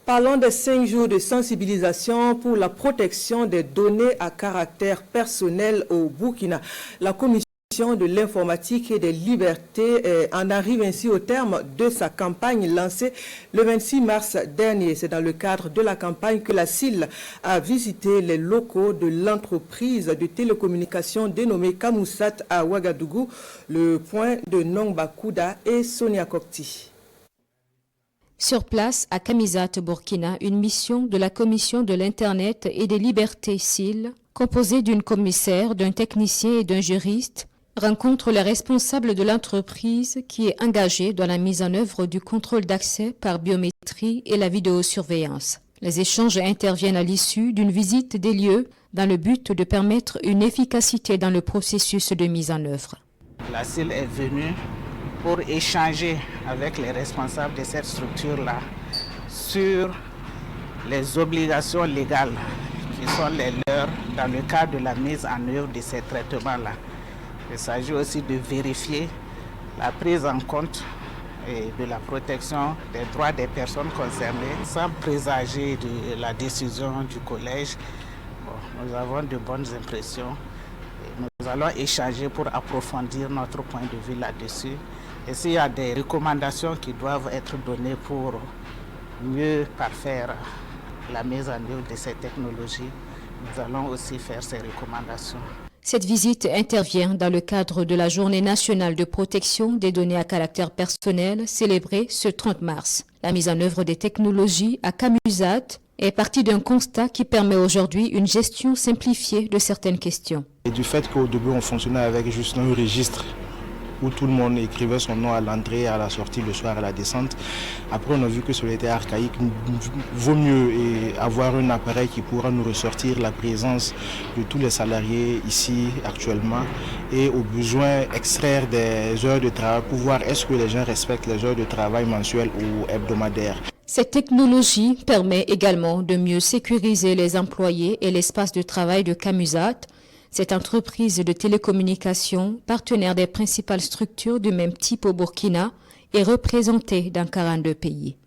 Parlons des 5 jours de sensibilisation pour la protection des données à caractère personnel au Burkina. La Commission de l'informatique et des libertés en arrive ainsi au terme de sa campagne lancée le 26 mars dernier. C'est dans le cadre de la campagne que la CIL a visité les locaux de l'entreprise de télécommunications dénommée Kamoussat à Ouagadougou, le point de Nongba-Kouda et Sonia Kokti. Sur place, à Kamizat, Burkina, une mission de la Commission de l'Internet et des libertés CIL, composée d'une commissaire, d'un technicien et d'un juriste, rencontre les responsables de l'entreprise qui est engagée dans la mise en œuvre du contrôle d'accès par biométrie et la vidéosurveillance. Les échanges interviennent à l'issue d'une visite des lieux dans le but de permettre une efficacité dans le processus de mise en œuvre. La CIL est venue pour échanger avec les responsables de cette structure-là sur les obligations légales qui sont les leurs dans le cadre de la mise en œuvre de ces traitements-là. Il s'agit aussi de vérifier la prise en compte de la protection des droits des personnes concernées sans présager de la décision du collège. Bon, nous avons de bonnes impressions. Nous allons échanger pour approfondir notre point de vue là-dessus. Et s'il y a des recommandations qui doivent être données pour mieux parfaire la mise en œuvre de ces technologies, nous allons aussi faire ces recommandations. Cette visite intervient dans le cadre de la Journée nationale de protection des données à caractère personnel célébrée ce 30 mars. La mise en œuvre des technologies à Kamuzat est partie d'un constat qui permet aujourd'hui une gestion simplifiée de certaines questions. Et du fait qu'au début on fonctionnait avec juste un registre où tout le monde écrivait son nom à l'entrée, à la sortie, le soir, à la descente. Après, on a vu que cela était archaïque. Vaut mieux avoir un appareil qui pourra nous ressortir la présence de tous les salariés ici actuellement et au besoin extraire des heures de travail pour voir est-ce que les gens respectent les heures de travail mensuelles ou hebdomadaires. Cette technologie permet également de mieux sécuriser les employés et l'espace de travail de Kamuzat. Cette entreprise de télécommunications, partenaire des principales structures du même type au Burkina, est représentée dans 42 pays.